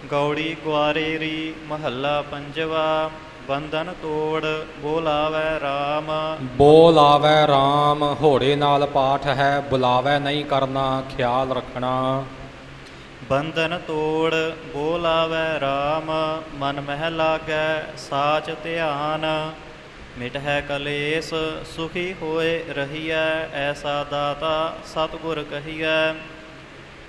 ਗੌੜੀ ਗੁਆਰੇਰੀ ਮਹੱਲਾ ਪੰਜਵਾ। ਬੰਧਨ ਤੋੜ ਬੋਲਾਵੈ RAM। ਬੋਲ ਆਵੈ RAM, ਹੋੜੇ ਨਾਲ ਪਾਠ ਹੈ, ਬੁਲਾਵੈ ਨਹੀਂ ਕਰਨਾ, ਖਿਆਲ ਰੱਖਣਾ। ਬੰਧਨ ਤੋੜ ਬੋਲਾਵੈ RAM, ਮਨ ਮਹਿ ਲਾਗੈ ਸਾਚ ਧਿਆਨ। ਮਿਟਹਿ ਕਲੇਸ਼ ਸੁਖੀ ਹੋਏ ਰਹੀਐ, ਐਸਾ ਦਾਤਾ ਸਤਿਗੁਰ ਕਹੀਐ।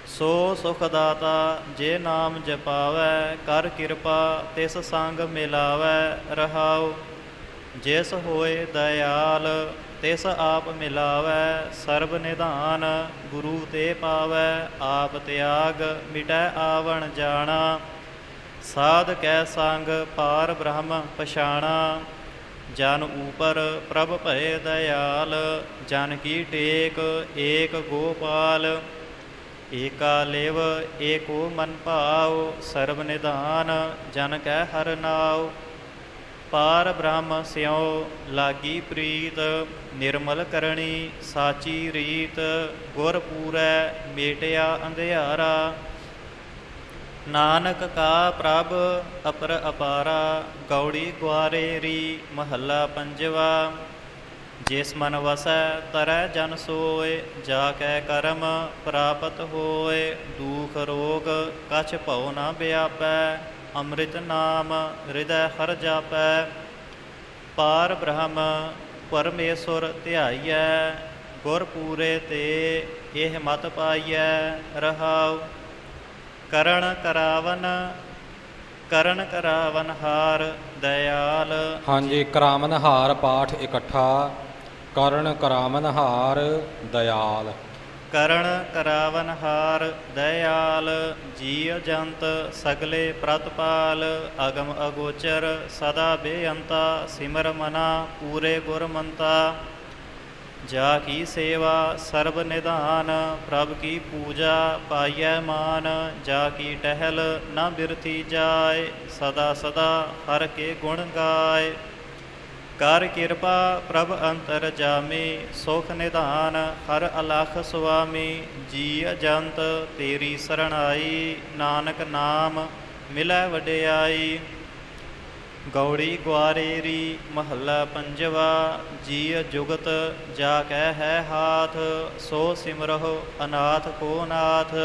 ਸੋ ਸੁਖ ਦਾਤਾ ਜੇ ਨਾਮ ਜਪਾਵੈ, ਕਰ ਕਿਰਪਾ ਤਿਸ ਸੰਗ ਮਿਲਾਵੈ ਰਹਾਉ। ਜਿਸ ਹੋਏ ਦਇਆਲ ਤਿਸ ਆਪ ਮਿਲਾਵੈ, ਸਰਬ ਨਿਧਾਨ ਗੁਰੂ ਤੇ ਪਾਵੈ। ਆਪ ਤਿਆਗ ਮਿਟੈ ਆਵਣ ਜਾਣਾ, ਸਾਧ ਕੈ ਸੰਗ ਪਾਰ ਬ੍ਰਹਮ ਪਛਾਣਾ। ਜਨ ਊਪਰ ਪ੍ਰਭ ਭਏ ਦਇਆਲ, ਜਨ ਕੀ ਟੇਕ ਏਕ ਗੋਪਾਲ। ਏਕਾ ਲਿਵ ਏਕੋ ਮਨ ਭਾਉ, ਸਰਬ ਨਿਧਾਨ ਜਨ ਕੈ ਹਰਿ ਨਾਉ। ਪਾਰ ਬ੍ਰਹਮ ਸਿਉ ਲਾਗੀ ਪ੍ਰੀਤ, ਨਿਰਮਲ ਕਰਨੀ ਸਾਚੀ ਰੀਤ। ਗੁਰ ਪੂਰੈ ਮੇਟਿਆ ਅੰਧਿਆਰਾ, ਨਾਨਕ ਕਾ ਪ੍ਰਭ ਅਪਰ ਅਪਾਰਾ। ਗੌੜੀ ਗੁਆਰੇਰੀ ਮਹੱਲਾ ਪੰਜਵਾ। ਜਿਸ ਮਨ ਵਸੈ ਤਰੈ ਜਨ ਸੋਇ, ਜਾ ਕੈ ਕਰਮ ਪ੍ਰਾਪਤ ਹੋਇ। ਦੁਖ ਰੋਗ ਕਛ ਭਉ ਨ ਵਿਆਪੈ, ਅੰਮ੍ਰਿਤ ਨਾਮ ਹਿਰਦੈ ਹਰਿ ਜਾਪੈ। ਪਾਰ ਬ੍ਰਹਮ ਪਰਮੇਸ਼ੁਰ ਧਿਆਈਐ, ਗੁਰ ਪੂਰੇ ਤੇ ਇਹ ਮਤ ਪਾਈਐ ਰਹਾਉ। ਕਰਨ ਕਰਾਵਨ ਹਾਰ ਦਇਆਲ। ਹਾਂਜੀ, ਕਰਾਵਨਹਾਰ ਪਾਠ ਇਕੱਠਾ। ਕਰਨ ਕਰਾਵਨਹਾਰ ਦਇਆਲ। ਕਰਨ ਕਰਾਵਨਹਾਰ ਦਇਆਲ, ਜੀਅ ਜੰਤ ਸਗਲੇ ਪ੍ਰਤਪਾਲ। ਅਗਮ ਅਗੋਚਰ ਸਦਾ ਬੇਅੰਤਾ, ਸਿਮਰ ਮਨਾ ਪੂਰੇ ਗੁਰਮੰਤਾ। ਜਾ ਕੀ ਸੇਵਾ ਸਰਬ ਨਿਧਾਨ, ਪ੍ਰਭ ਕੀ ਪੂਜਾ ਪਾਈਐ ਮਾਨ। ਜਾ ਕੀ ਟਹਿਲ ਨ ਬਿਰਥੀ ਜਾਏ, ਸਦਾ ਸਦਾ ਹਰਿ ਕੇ ਗੁਣ ਗਾਏ। ਕਰ ਕਿਰਪਾ ਪ੍ਰਭ ਅੰਤਰ ਜਾਮੀ, ਸੁਖ ਨਿਧਾਨ ਹਰਿ ਅਲਖ ਸੁਆਮੀ। ਜੀਅ ਜੰਤ ਤੇਰੀ ਸਰਣਾਈ, ਨਾਨਕ ਨਾਮ ਮਿਲੈ ਵਡਿਆਈ। ਗੌੜੀ ਗੁਆਰੇਰੀ ਮਹੱਲਾ ਪੰਜਵਾ। ਜੀਅ ਜੁਗਤ ਜਾ ਕੈ ਹੈ ਹਾਥ, ਸੋ ਸਿਮਰਹੁ ਅਨਾਥ ਕੋ ਨਾਥ।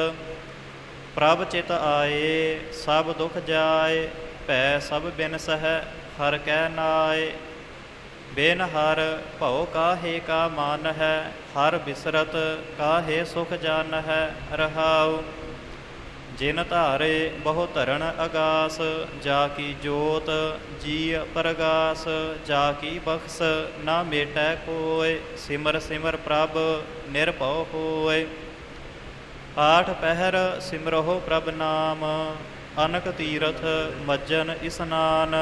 ਪ੍ਰਭ ਚਿਤ ਆਏ ਸਭ ਦੁਖ ਜਾਏ, ਭੈ ਸਭ ਬਿਨਸਹਿ ਹਰਿ ਕੈ ਨਾਏ। ਬਿਨ ਹਰ ਭਉ ਕਾਹੇ ਕਾ ਮਨ ਹੈ, ਹਰ ਬਿਸਰਤ ਕਾਹੇ ਸੁਖ ਜਨ ਹੈ ਰਹਾਉ। ਜਿਨ ਧਾਰੇ ਬਹੁ ਧਰਨ ਅਗਾਸ, ਜਾ ਕੀ ਜੋਤ ਜੀਅ ਪ੍ਰਗਾਸ। ਜਾ ਕੀ ਬਖਸ ਨਾ ਮੇਟੈ ਕੋਇ, ਸਿਮਰ ਸਿਮਰ ਪ੍ਰਭ ਨਿਰਭਉ ਹੋਇ। ਆਠ ਪਹਿਰ ਸਿਮਰਹੁ ਪ੍ਰਭ ਨਾਮ, ਅਨਕ ਤੀਰਥ ਮੱਜਨ ਇਸਨਾਨ।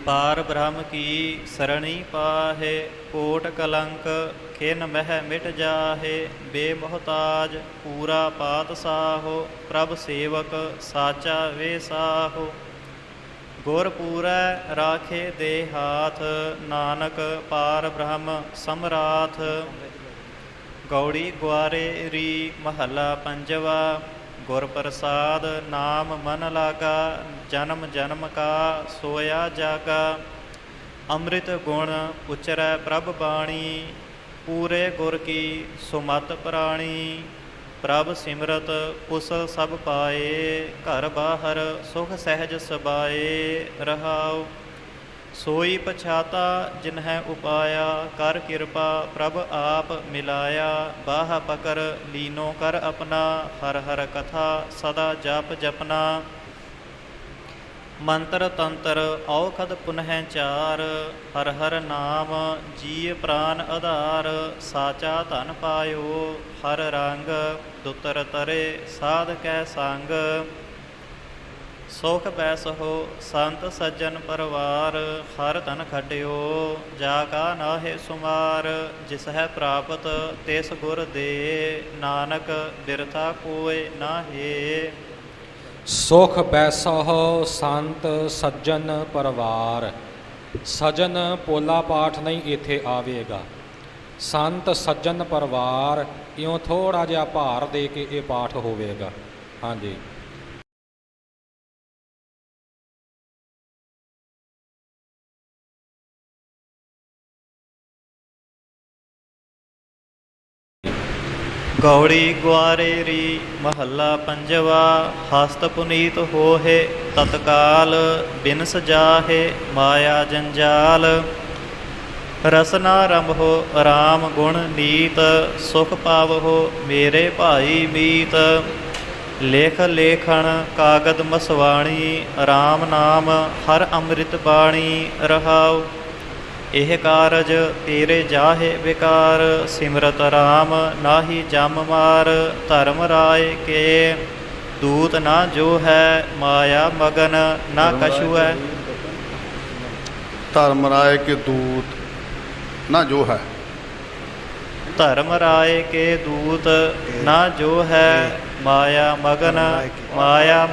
ਪਾਰ ਬ੍ਰਹਮ ਕੀ ਸਰਣੀ ਪਾਹੇ, ਕੋਟ ਕਲੰਕ ਖਿਨ ਮਹਿ ਮਿਟ ਜਾਹੇ। ਬੇਮੁਹਤਾਜ ਪੂਰਾ ਪਾਤਸ਼ਾਹੋ, ਪ੍ਰਭ ਸੇਵਕ ਸਾਚਾ ਵੇ ਸਾਹੋ। ਗੁਰ ਪੂਰੈ ਰਾਖੇ ਦੇ ਹਾਥ, ਨਾਨਕ ਪਾਰ ਬ੍ਰਹਮ ਸਮਰਾਥ। ਗੌੜੀ ਗੁਆਰੇਰੀ ਮਹੱਲਾ ਪੰਜਵਾ। ਗੁਰ ਪ੍ਰਸਾਦ ਨਾਮ ਮਨ ਲਾਗਾ, ਜਨਮ ਜਨਮ ਕਾ ਸੋਇਆ ਜਾਗਾ। ਅੰਮ੍ਰਿਤ ਗੁਣ ਉਚਰੈ ਪ੍ਰਭ ਬਾਣੀ, ਪੂਰੇ ਗੁਰ ਕੀ ਸੁਮਤ ਪ੍ਰਾਣੀ। ਪ੍ਰਭ ਸਿਮਰਤ ਕੁਸਲ ਸਭ ਪਾਏ, ਘਰ ਬਾਹਰ ਸੁਖ ਸਹਿਜ ਸਬਾਏ ਰਹਾਉ। ਸੋਈ ਪਛਾਤਾ ਜਿਨਹਿ ਉਪਾਇਆ, ਕਰ ਕਿਰਪਾ ਪ੍ਰਭ ਆਪ ਮਿਲਾਇਆ। ਬਾਹ ਪਕਰ ਲੀਨੋ ਕਰ ਆਪਣਾ, ਹਰ ਹਰ ਕਥਾ ਸਦਾ ਜਪ ਜਪਨਾ। ਮੰਤਰ ਤੰਤਰ ਔਖਦ ਪੁਨਹਿ ਚਾਰ, ਹਰ ਹਰ ਨਾਮ ਜੀਅ ਪ੍ਰਾਨ ਆਧਾਰ। ਸਾਚਾ ਧਨ ਪਾਇਓ ਹਰ ਰੰਗ, ਦੁਤਰ ਤਰੇ ਸਾਧ ਕੈ ਸੰਗ। ਸੁਖ ਬੈਸਹੁ ਸੰਤ ਸੱਜਣ ਪਰਵਾਰ, ਹਰ ਧਨ ਖਟਿਓ ਜਾ ਕਾ ਨਾਹਿ ਸੁਮਾਰ। ਜਿਸ ਹੈ ਪ੍ਰਾਪਤ ਤਿਸ ਗੁਰ ਦੇ, ਨਾਨਕ ਬਿਰਥਾ ਕੋਇ ਨਾਹੀ। ਸੁਖ ਬੈਸਹੁ ਸੰਤ ਸੱਜਣ ਪਰਵਾਰ। ਸਜਨ ਪੋਲਾ ਪਾਠ ਨਹੀਂ ਇੱਥੇ ਆਵੇਗਾ। ਸੰਤ ਸੱਜਣ ਪਰਿਵਾਰ ਇਉਂ ਥੋੜ੍ਹਾ ਜਿਹਾ ਭਾਰ ਦੇ ਕੇ ਇਹ ਪਾਠ ਹੋਵੇਗਾ। ਹਾਂਜੀ। ਗੌੜੀ ਗੁਆਰੇਰੀ ਮਹੱਲਾ ਪੰਜਵਾ। ਹਸਤ ਪੁਨੀਤ ਹੋਹੇ ਤਤਕਾਲ, ਬਿਨ ਸਜਾਹੇ ਮਾਇਆ ਜੰਜਾਲ। ਰਸਨਾ ਰੰਭੋ ਰਾਮ ਗੁਣ ਨੀਤ, ਸੁਖ ਪਾਵਹੋ ਮੇਰੇ ਭਾਈ ਮੀਤ। ਲੇਖ ਲੇਖਣ ਕਾਗਦ ਮਸਵਾਣੀ, ਰਾਮ ਨਾਮ ਹਰ ਅੰਮ੍ਰਿਤ ਬਾਣੀ ਰਹਾਉ। ਇਹ ਕਾਰਜ ਤੇਰੇ ਜਾਹੇ ਵਿਕਾਰ, ਸਿਮਰਤ ਰਾਮ ਨਾਹੀ ਜਮ ਮਾਰ। ਧਰਮ ਰਾਏ ਕੇ ਦੂਤ ਨਾ ਜੋ ਹੈ, ਮਾਇਆ ਮਗਨ ਨਾ ਕਛੂ ਹੈ। ਧਰਮ ਰਾਏ ਕੇ ਦੂਤ ਨਾ ਜੋ ਹੈ। ਧਰਮ ਰਾਏ ਕੇ ਦੂਤ ਨਾ ਜੋ ਹੈ, ਮਾਇਆ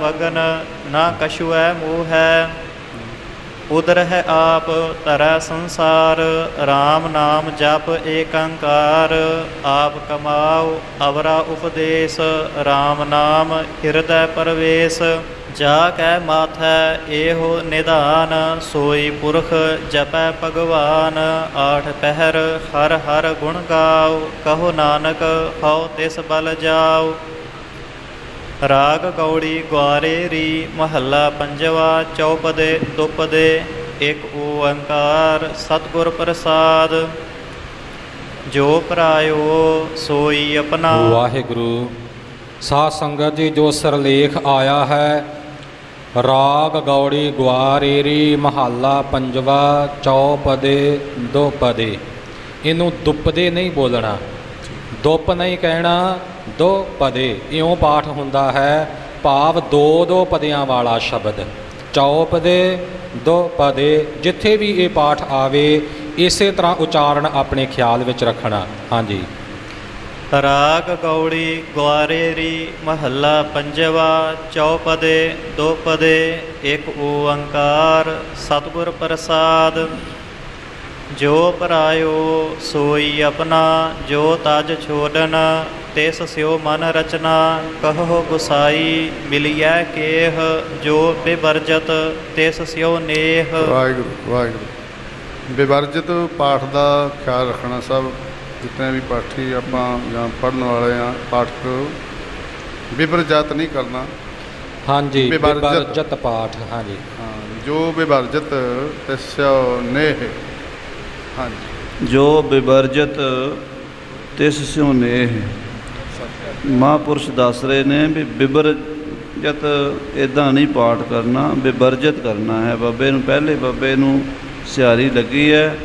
ਮਗਨ ਨਾ ਕਛੂ ਹੈ ਮੋਹ ਹੈ। ਉਦਰ ਹੈ ਆਪ ਤਰੈ ਸੰਸਾਰ, ਰਾਮ ਨਾਮ ਜਪ ਏਕੰਕਾਰ। ਆਪ ਕਮਾਓ ਅਵਰਾ ਉਪਦੇਸ਼, ਰਾਮ ਨਾਮ ਹਿਰਦੈ ਪਰਵੇਸ਼। ਜਾ ਕੈ ਮਾਥੈ ਇਹੋ ਨਿਧਾਨ, ਸੋਈ ਪੁਰਖ ਜਪੈ ਭਗਵਾਨ। ਆਠ ਪਹਿਰ ਹਰ ਹਰ ਗੁਣ ਗਾਓ, ਕਹੋ ਨਾਨਕ ਹਉ ਤਿਸ ਬਲ ਜਾਓ। ਰਾਗ ਗੌੜੀ ਗੁਆਰੇਰੀ ਮਹੱਲਾ ਪੰਜਵਾ। ਚੌਪਦੇ ਦੁਪਦੇ ਇੱਕ ਓੰਕਾਰ, ਸਤਿਗੁਰ ਪ੍ਰਸਾਦ। ਜੋ ਪਰਾਇਓ ਸੋਈ ਆਪਣਾ। ਵਾਹਿਗੁਰੂ। ਸਾਧ ਸੰਗਤ ਜੀ, ਜੋ ਸਿਰਲੇਖ ਆਇਆ ਹੈ ਰਾਗ ਗੌੜੀ ਗੁਆਰੇਰੀ ਮਹੱਲਾ ਪੰਜਵਾ, ਚੌਪਦੇ ਦੁਪਦੇ। ਇਹਨੂੰ ਦੁਪਦੇ ਨਹੀਂ ਬੋਲਣਾ, ਦੁਪ ਨਹੀਂ ਕਹਿਣਾ, ਦੋ ਪਦੇ ਇਉਂ ਪਾਠ ਹੁੰਦਾ ਹੈ। ਭਾਵ ਦੋ ਦੋ ਪਦਿਆਂ ਵਾਲਾ ਸ਼ਬਦ। ਚੌਪਦੇ ਦੋ ਪਦੇ, ਜਿੱਥੇ ਵੀ ਇਹ ਪਾਠ ਆਵੇ ਇਸੇ ਤਰ੍ਹਾਂ ਉਚਾਰਨ ਆਪਣੇ ਖਿਆਲ ਵਿੱਚ ਰੱਖਣਾ। ਹਾਂਜੀ। ਰਾਗ ਗੌੜੀ ਗੁਆਰੇਰੀ ਮਹੱਲਾ ਪੰਜਵਾ। ਚੌਪਦੇ ਦੁਪਦੇ ਇੱਕ ਓੰਕਾਰ, ਸਤਿਗੁਰ ਪ੍ਰਸਾਦ। ਜੋ ਪਰਾਇਓ ਸੋਈ ਆਪਣਾ, ਜੋ ਤਜ ਛੋਡਨ ਤਿਸ ਸਿਓ ਮਨ ਰਚਨਾ। ਕਹੋ ਗੁਸਾਈ ਮਿਲਿਐ ਕੇਹ, ਜੋ ਬਿਵਰਜਤ ਤਿਸ ਸਿਓ ਨੇਹ। ਵਾਹਿਗੁਰੂ ਵਾਹਿਗੁਰੂ। ਬਿਵਰਜਿਤ ਪਾਠ ਦਾ ਖਿਆਲ ਰੱਖਣਾ। ਸਭ ਜਿਤਨੇ ਵੀ ਪਾਠੀ ਆਪਾਂ ਜਾਂ ਪੜ੍ਹਨ ਵਾਲੇ ਆ, ਪਾਠਕ ਬਿਵਰਜਤ ਨਹੀਂ ਕਰਨਾ। ਹਾਂਜੀ, ਬਿਵਰਜਤ ਪਾਠ। ਹਾਂਜੀ ਹਾਂ, ਜੋ ਬਿਵਰਜਿਤ ਤਿਸ ਸਿਓ ਨੇਹ। ਹਾਂਜੀ। ਜੋ ਬਿਵਰਜਤ ਤਿਸ ਸਿਉ ਨੇਹ। ਮਹਾਂਪੁਰਸ਼ ਦੱਸ ਰਹੇ ਨੇ ਵੀ ਬਿਵਰਜਤ ਇੱਦਾਂ ਨਹੀਂ ਪਾਠ ਕਰਨਾ, ਬਿਵਰਜਤ ਕਰਨਾ ਹੈ। ਬਾਬੇ ਨੂੰ ਪਹਿਲੇ ਬਾਬੇ ਨੂੰ ਸਿਹਾਰੀ ਲੱਗੀ ਹੈ,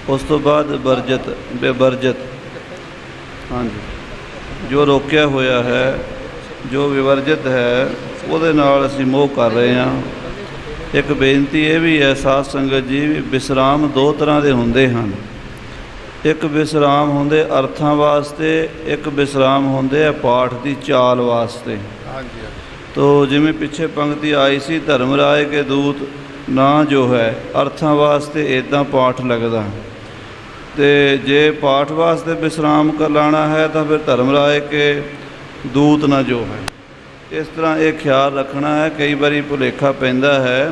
ਉਸ ਤੋਂ ਬਾਅਦ ਵਰਜਤ ਬਿਵਰਜਤ। ਹਾਂਜੀ। ਜੋ ਰੋਕਿਆ ਹੋਇਆ ਹੈ, ਜੋ ਵਿਵਰਜਿਤ ਹੈ, ਉਹਦੇ ਨਾਲ ਅਸੀਂ ਮੋਹ ਕਰ ਰਹੇ ਹਾਂ। ਇੱਕ ਬੇਨਤੀ ਇਹ ਵੀ ਹੈ ਸਾਧ ਸੰਗਤ ਜੀ, ਵੀ ਵਿਸਰਾਮ ਦੋ ਤਰ੍ਹਾਂ ਦੇ ਹੁੰਦੇ ਹਨ। ਇੱਕ ਵਿਸਰਾਮ ਹੁੰਦੇ ਅਰਥਾਂ ਵਾਸਤੇ, ਇੱਕ ਵਿਸਰਾਮ ਹੁੰਦੇ ਆ ਪਾਠ ਦੀ ਚਾਲ ਵਾਸਤੇ। ਹਾਂਜੀ। ਤੋ ਜਿਵੇਂ ਪਿੱਛੇ ਪੰਕਤੀ ਆਈ ਸੀ, ਧਰਮ ਰਾਏ ਕੇ ਦੂਤ ਨਾ ਜੋ ਹੈ, ਅਰਥਾਂ ਵਾਸਤੇ ਇੱਦਾਂ ਪਾਠ ਲੱਗਦਾ। ਅਤੇ ਜੇ ਪਾਠ ਵਾਸਤੇ ਵਿਸਰਾਮ ਲਾਉਣਾ ਹੈ ਤਾਂ ਫਿਰ ਧਰਮ ਰਾਏ ਕੇ ਦੂਤ ਨਾ ਜੋ ਹੈ। ਇਸ ਤਰ੍ਹਾਂ ਇਹ ਖਿਆਲ ਰੱਖਣਾ ਹੈ। ਕਈ ਵਾਰੀ ਭੁਲੇਖਾ ਪੈਂਦਾ ਹੈ,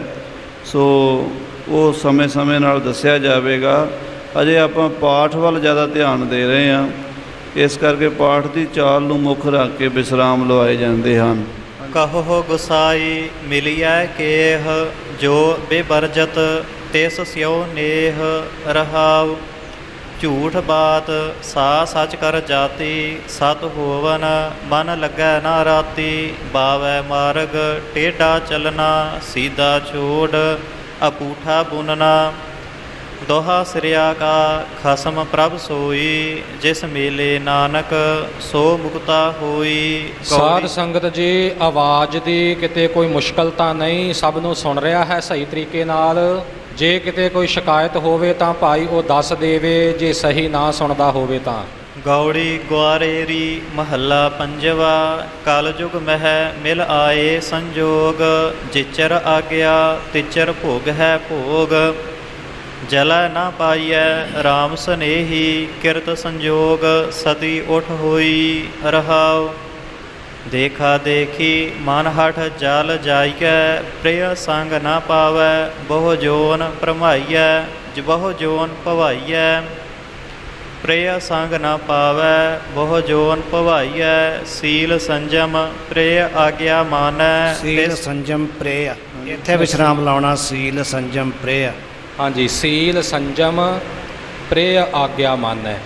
ਸੋ ਉਹ ਸਮੇਂ ਸਮੇਂ ਨਾਲ ਦੱਸਿਆ ਜਾਵੇਗਾ। ਅਜੇ ਆਪਾਂ ਪਾਠ ਵੱਲ ਜ਼ਿਆਦਾ ਧਿਆਨ ਦੇ ਰਹੇ ਹਾਂ, ਇਸ ਕਰਕੇ ਪਾਠ ਦੀ ਚਾਲ ਨੂੰ ਮੁੱਖ ਰੱਖ ਕੇ ਵਿਸਰਾਮ ਲਵਾਏ ਜਾਂਦੇ ਹਨ। ਕਹੋ ਗੁਸਾਈ ਮਿਲਿਐ ਕੇਹ, ਜੋ ਬਿਵਰਜਤ ਤਿਸ ਸਿਓ ਨੇਹ ਰਹਾਉ। ਝੂਠ ਬਾਤ ਸਾ ਸੱਚ ਕਰ ਜਾਤੀ, ਸਤ ਹੋਵਨ ਮਨ ਲੱਗੈ ਨਾ ਰਾਤੀ। ਬਾਵੈ ਮਾਰਗ ਟੇਢਾ ਚੱਲਣਾ, ਸੀਧਾ ਛੋੜ ਅਪੂਠਾ ਬੁਨਣਾ। ਦੋਹਾ ਸਿਰਿਆ ਕਾ ਖਸਮ ਪ੍ਰਭ ਸੋਈ, ਜਿਸ ਮੇਲੇ ਨਾਨਕ ਸੋ ਮੁਕਤਾ ਹੋਈ। ਸਾਧ ਸੰਗਤ ਜੀ, ਆਵਾਜ਼ ਦੀ ਕਿਤੇ ਕੋਈ ਮੁਸ਼ਕਲ ਤਾਂ ਨਹੀਂ, ਸਭ ਨੂੰ ਸੁਣ ਰਿਹਾ ਹੈ ਸਹੀ ਤਰੀਕੇ ਨਾਲ। ਜੇ ਕਿਤੇ ਕੋਈ ਸ਼ਿਕਾਇਤ ਹੋਵੇ ਤਾਂ ਭਾਈ ਉਹ ਦੱਸ ਦੇਵੇ, ਜੇ ਸਹੀ ਨਾ ਸੁਣਦਾ ਹੋਵੇ ਤਾਂ। ਗੌੜੀ ਗੁਆਰੇਰੀ ਮਹੱਲਾ ਪੰਜਵਾ। ਕਲਯੁਗ ਮਹਿ ਮਿਲ ਆਏ ਸੰਜੋਗ, ਜਿਚਰ ਆਗਿਆ ਤਿਚਰ ਭੋਗ ਹੈ ਭੋਗ। ਜਲੈ ਨਾ ਪਾਈਐ ਰਾਮ ਸਨੇਹੀ, ਕਿਰਤ ਸੰਜੋਗ ਸਤੀ ਉਠ ਹੋਈ ਰਹਾਉ। ਦੇਖਾ ਦੇਖੀ ਮਨ ਹਠ ਜਲ ਜਾਈਐ, ਪ੍ਰਿਯ ਸੰਗ ਨਾ ਪਾਵੈ ਬਹੁ ਜੋਨ ਭਰਮਾਈਐ। ਬਹੁ ਜੋਨ ਭਵਾਈਐ ਪ੍ਰਿਯ ਸੰਗ ਨਾ ਪਾਵੈ ਬਹੁ ਜੋਨ ਭਵਾਈਐ। ਸੀਲ ਸੰਜਮ ਪ੍ਰਿਯ ਆਗਿਆ ਮਾਨੈ। ਸੀਲ ਸੰਜਮ ਪ੍ਰੇਯ, ਇੱਥੇ ਵਿਸ਼ਰਾਮ ਲਾਉਣਾ। ਸੀਲ ਸੰਜਮ ਪ੍ਰੇਯ। ਹਾਂਜੀ, ਸੀਲ ਸੰਜਮ ਪ੍ਰੇਯ ਆਗਿਆ ਮਾਨੈ।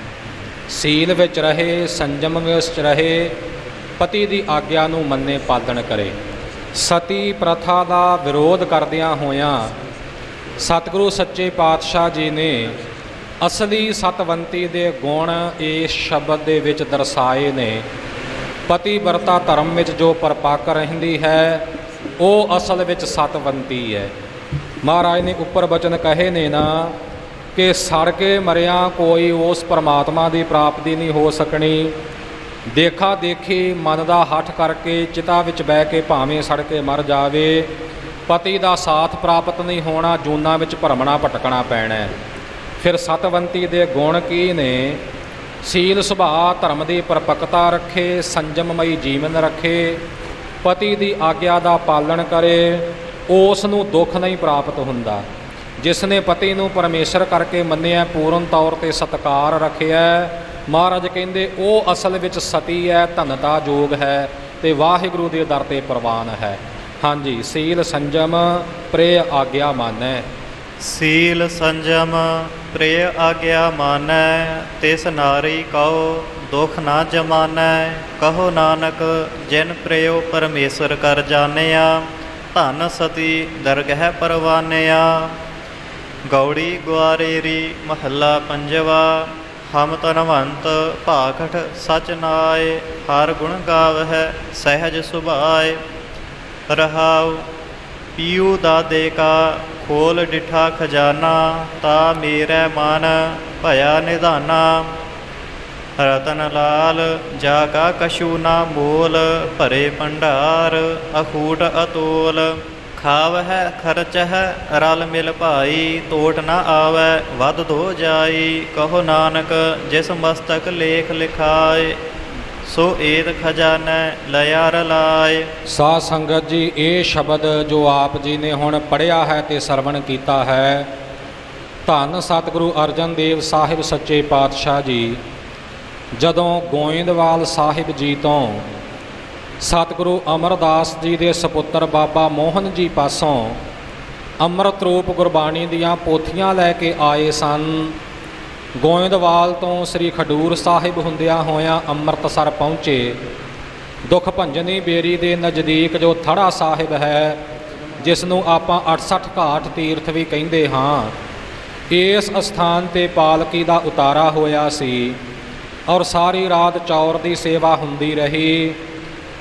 ਸੀਲ ਵਿੱਚ ਰਹੇ, ਸੰਜਮ ਵਿੱਚ ਰਹੇ, ਪਤੀ ਦੀ ਆਗਿਆ ਨੂੰ ਮੰਨੇ ਪਾਲਣ ਕਰੇ। ਸਤੀ ਪ੍ਰਥਾ ਦਾ ਵਿਰੋਧ ਕਰਦਿਆਂ ਹੋਇਆਂ ਸਤਿਗੁਰੂ ਸੱਚੇ ਪਾਤਸ਼ਾਹ ਜੀ ਨੇ ਅਸਲੀ ਸਤਵੰਤੀ ਦੇ ਗੁਣ ਇਸ ਸ਼ਬਦ ਦੇ ਵਿੱਚ ਦਰਸਾਏ ਨੇ। ਪਤੀ ਵਰਤਾ ਧਰਮ ਵਿੱਚ ਜੋ ਪਰਪੱਕ ਰਹਿੰਦੀ ਹੈ ਉਹ ਅਸਲ ਵਿੱਚ ਸਤਵੰਤੀ ਹੈ। ਮਹਾਰਾਜ ਨੇ ਉੱਪਰ ਬਚਨ ਕਹੇ ਨੇ ਨਾ ਕਿ ਸੜ ਕੇ ਮਰਿਆ ਕੋਈ ਉਸ ਪਰਮਾਤਮਾ ਦੀ ਪ੍ਰਾਪਤੀ ਨਹੀਂ ਹੋ ਸਕਣੀ। ਦੇਖਾ ਦੇਖੀ ਮਨ ਦਾ ਹੱਠ ਕਰਕੇ ਚਿਤਾ ਵਿੱਚ ਬਹਿ ਕੇ ਭਾਵੇਂ ਸੜ ਕੇ ਮਰ ਜਾਵੇ, ਪਤੀ ਦਾ ਸਾਥ ਪ੍ਰਾਪਤ ਨਹੀਂ ਹੋਣਾ, ਜੂਨਾਂ ਵਿੱਚ ਭਰਮਣਾ ਭਟਕਣਾ ਪੈਣਾ। ਫਿਰ ਸਤਵੰਤੀ ਦੇ ਗੁਣ ਕੀ ਨੇ? ਸੀਲ ਸੁਭਾਅ, ਧਰਮ ਦੀ ਪਰਪੱਕਤਾ ਰੱਖੇ, ਸੰਜਮਮਈ ਜੀਵਨ ਰੱਖੇ, ਪਤੀ ਦੀ ਆਗਿਆ ਦਾ ਪਾਲਣ ਕਰੇ। ਉਸ ਨੂੰ ਦੁੱਖ ਨਹੀਂ ਪ੍ਰਾਪਤ ਹੁੰਦਾ। ਜਿਸ ਨੇ ਪਤੀ ਨੂੰ ਪਰਮੇਸ਼ਰ ਕਰਕੇ ਮੰਨਿਆ, ਪੂਰਨ ਤੌਰ 'ਤੇ ਸਤਿਕਾਰ ਰੱਖਿਆ, ਮਹਾਰਾਜ ਕਹਿੰਦੇ ਉਹ ਅਸਲ ਵਿੱਚ ਸਤੀ ਹੈ, ਧਨਤਾ ਯੋਗ ਹੈ ਅਤੇ ਵਾਹਿਗੁਰੂ ਦੇ ਦਰ 'ਤੇ ਪ੍ਰਵਾਨ ਹੈ। ਹਾਂਜੀ, ਸੀਲ ਸੰਜਮ ਪ੍ਰੇਯ ਆਗਿਆ ਮਾਨੈ। ਸੀਲ ਸੰਜਮ ਪ੍ਰਿਯ ਆਗਿਆ ਮਾਨੈ। ਤਿਸ ਨਾਰੀ ਕਉ ਦੁਖ ਨਾ ਜਮਾਨੈ। ਕਹੋ ਨਾਨਕ ਜਿਨ ਪ੍ਰਿਯੋ ਪਰਮੇਸ਼ਰ ਕਰ ਜਾਣਿਆ। ਧਨ ਸਤੀ ਦਰਗਹਿ ਪਰਵਾਨਿਆ। ਗੌੜੀ ਗੁਆਰੇਰੀ ਮਹੱਲਾ ਪੰਜਵਾ। ਹਮ ਧਨਵੰਤ ਭਾਖਟ ਸਚ ਨਾਏ। ਹਰ ਗੁਣ ਗਾਵਹਿ ਸਹਿਜ ਸੁਭਾਏ। ਰਹਾਉ ਪੀਊ ਦਾਦੇ ਕਾ ਖੋਲ ਡਿਠਾ ਖਜ਼ਾਨਾ। ਤਾ ਮੇਰੇ ਮਨ ਭਇਆ ਨਿਧਾਨਾ। ਰਤਨ ਲਾਲ ਜਾ ਕਾ ਕਛੂ ਨਾ ਮੋਲ। ਭਰੇ ਭੰਡਾਰ ਅਖੂਟ ਅਤੋਲ। ਖਾਵਹਿ ਖਰਚਹਿ ਰਲ ਮਿਲ ਭਾਈ। ਤੋਟ ਨਾ ਆਵੈ ਵੱਧ ਧੋ ਜਾਈ। ਕਹੋ ਨਾਨਕ ਜਿਸ ਮਸਤਕ ਲੇਖ ਲਿਖਾਏ। ਸੋ ਏਤ ਖਜ਼ਾਨੈ ਲਿਆ ਰਲਾਏ। ਸਾਧ ਸੰਗਤ ਜੀ, ਇਹ ਸ਼ਬਦ ਜੋ ਆਪ ਜੀ ਨੇ ਹੁਣ ਪੜ੍ਹਿਆ ਹੈ ਅਤੇ ਸਰਵਣ ਕੀਤਾ ਹੈ, ਧੰਨ ਸਤਿਗੁਰੂ ਅਰਜਨ ਦੇਵ ਸਾਹਿਬ ਸੱਚੇ ਪਾਤਸ਼ਾਹ ਜੀ ਜਦੋਂ ਗੋਇੰਦਵਾਲ ਸਾਹਿਬ ਜੀ ਤੋਂ ਸਤਿਗੁਰੂ ਅਮਰਦਾਸ ਜੀ ਦੇ ਸਪੁੱਤਰ ਬਾਬਾ ਮੋਹਨ ਜੀ ਪਾਸੋਂ ਅੰਮ੍ਰਿਤ ਰੂਪ ਗੁਰਬਾਣੀ ਦੀਆਂ ਪੋਥੀਆਂ ਲੈ ਕੇ ਆਏ ਸਨ, ਗੋਇੰਦਵਾਲ ਤੋਂ ਸ੍ਰੀ ਖਡੂਰ ਸਾਹਿਬ ਹੁੰਦਿਆਂ ਹੋਇਆਂ ਅੰਮ੍ਰਿਤਸਰ ਪਹੁੰਚੇ। ਦੁੱਖ ਭੰਜਨੀ ਬੇਰੀ ਦੇ ਨਜ਼ਦੀਕ ਜੋ ਥੜਾ ਸਾਹਿਬ ਹੈ, ਜਿਸ ਨੂੰ ਆਪਾਂ 68 ਘਾਟ ਤੀਰਥ ਵੀ ਕਹਿੰਦੇ ਹਾਂ, ਇਸ ਅਸਥਾਨ 'ਤੇ ਪਾਲਕੀ ਦਾ ਉਤਾਰਾ ਹੋਇਆ ਸੀ ਔਰ ਸਾਰੀ ਰਾਤ ਚੌਰ ਦੀ ਸੇਵਾ ਹੁੰਦੀ ਰਹੀ।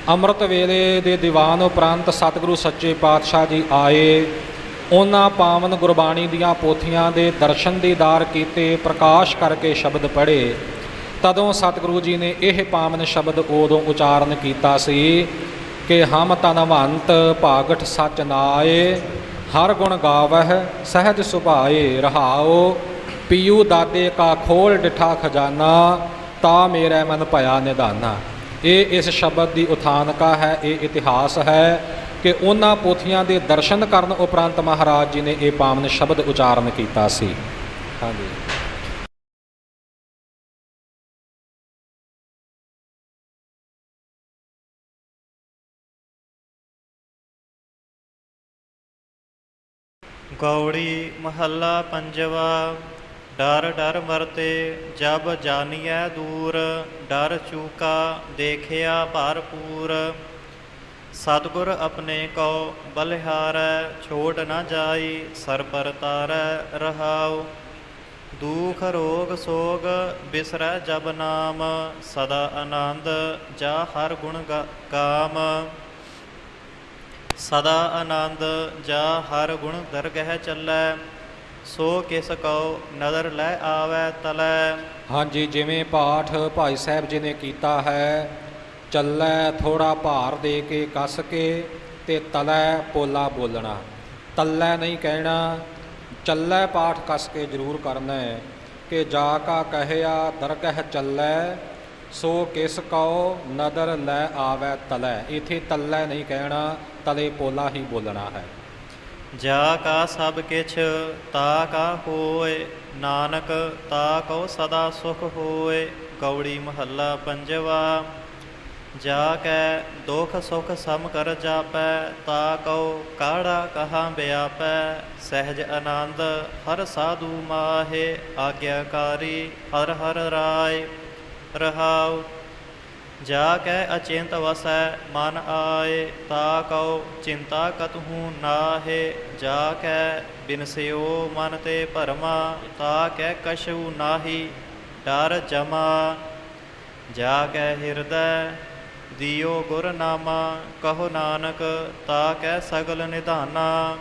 ਅੰਮ੍ਰਿਤ ਵੇਲੇ ਦੇ ਦੀਵਾਨ ਉਪਰੰਤ ਸਤਿਗੁਰੂ ਸੱਚੇ ਪਾਤਸ਼ਾਹ ਜੀ ਆਏ। ਉਹਨਾਂ ਪਾਵਨ ਗੁਰਬਾਣੀ ਦੀਆਂ ਪੋਥੀਆਂ ਦੇ ਦਰਸ਼ਨ ਦੀਦਾਰ ਕੀਤੇ, ਪ੍ਰਕਾਸ਼ ਕਰਕੇ ਸ਼ਬਦ ਪੜ੍ਹੇ। ਤਦੋਂ ਸਤਿਗੁਰੂ ਜੀ ਨੇ ਇਹ ਪਾਵਨ ਸ਼ਬਦ ਉਦੋਂ ਉਚਾਰਨ ਕੀਤਾ ਸੀ ਕਿ ਹਮ ਧਨਵੰਤ ਭਾਗਠ ਸਚ ਨਾਏ। ਹਰ ਗੁਣ ਗਾਵਹਿ ਸਹਿਜ ਸੁਭਾਏ। ਰਹਾਉ ਪੀਊ ਦਾਦੇ ਕਾ ਖੋਲ ਡਿਠਾ ਖਜ਼ਾਨਾ। ਤਾ ਮੇਰੇ ਮਨ ਭਇਆ ਨਿਧਾਨਾ। ਇਹ ਇਸ ਸ਼ਬਦ ਦੀ ਉਥਾਨਕਾ ਹੈ, ਇਹ ਇਤਿਹਾਸ ਹੈ ਕਿ ਉਹਨਾਂ ਪੋਥੀਆਂ ਦੇ ਦਰਸ਼ਨ ਕਰਨ ਉਪਰੰਤ ਮਹਾਰਾਜ ਜੀ ਨੇ ਇਹ ਪਾਵਨ ਸ਼ਬਦ ਉਚਾਰਨ ਕੀਤਾ ਸੀ। ਹਾਂਜੀ। ਗੌੜੀ ਮਹੱਲਾ ਪੰਜਵਾ। ਡਰ ਡਰ ਮਰਤੇ ਜਬ ਜਾਨੀਐ ਦੂਰ। ਡਰ ਚੂਕਾ ਦੇਖਿਆ ਭਰਪੂਰ। ਸਤਿਗੁਰ ਆਪਣੇ ਕਉ ਬਲਿਹਾਰੈ। ਛੋਟ ਨਾ ਜਾਈ ਸਰ ਪਰ ਤਾਰੈ। ਰਹਾਉ ਦੁਖ ਰੋਗ ਸੋਗ ਬਿਸਰੈ ਜਬ ਨਾਮ। ਸਦਾ ਆਨੰਦ ਜਾ ਹਰ ਗੁਣ ਕਾਮ। ਸਦਾ ਆਨੰਦ ਜਾ ਹਰ ਗੁਣ ਦਰਗਹਿ ਚੱਲੈ। ਸੋ ਕਿਸ ਕਉ ਨਦਰ ਲੈ ਆਵੈ ਤਲੈ। ਹਾਂਜੀ, ਜਿਵੇਂ ਪਾਠ ਭਾਈ ਸਾਹਿਬ ਜੀ ਨੇ ਕੀਤਾ ਹੈ, ਚੱਲੈ ਥੋੜਾ ਭਾਰ ਦੇ ਕੇ ਕੱਸ ਕੇ ਤੇ ਤਲੈ ਪੋਲਾ ਬੋਲਣਾ। ਤੱਲੈ ਨਹੀਂ ਕਹਿਣਾ, ਚੱਲੈ ਪਾਠ ਕੱਸ ਕੇ ਜ਼ਰੂਰ ਕਰਨਾ ਹੈ ਕਿ ਜਾ ਕਾ ਕਹਿਆ ਦਰਗਹਿ ਚੱਲੈ। ਸੋ ਕਿਸ ਕਉ ਨਦਰ ਲੈ ਆਵੈ ਤਲੈ। ਇੱਥੇ ਤੱਲੈ ਨਹੀਂ ਕਹਿਣਾ, ਤਲੇ ਪੋਲਾ ਹੀ ਬੋਲਣਾ ਹੈ। ਜਾ ਕਾ ਸਭ ਕਿਛ ਤਾ ਕਾ ਹੋਏ, ਨਾਨਕ ਤਾ ਕਉ ਸਦਾ ਸੁਖ ਹੋਏ। ਗੌੜੀ ਮਹੱਲਾ ਪੰਜਵਾ। ਜਾ ਕੈ ਦੁਖ ਸੁਖ ਸਮ ਕਰ ਜਾਪੈ, ਤਾ ਕਉ ਕਾੜਾ ਕਹਾਂ ਵਿਆਪੈ। ਸਹਿਜ ਆਨੰਦ ਹਰ ਸਾਧੂ ਮਾਹੇ, ਆਗਿਆਕਾਰੀ ਹਰ ਹਰ ਰਾਏ। ਰਹਾਉ ਜਾ ਕੈ ਅਚਿੰਤ ਵਸੈ ਮਨ ਆਏ, ਤਾ ਕਉ ਚਿੰਤਾ ਕਤਹੂ ਨਾਹੇ। ਜਾ ਕੈ ਬਿਨਸਿਓ ਮਨ ਤੇ ਭਰਮਾ, ਤਾ ਕੈ ਕਛੂ ਨਾਹੀ ਡਰ ਜਮਾ। ਜਾ ਕੈ ਹਿਰਦੈ ਦਿਓ ਗੁਰ ਨਾਮਾ, ਕਹੋ ਨਾਨਕ ਤਾ ਕੈ ਸਗਲ ਨਿਧਾਨਾ।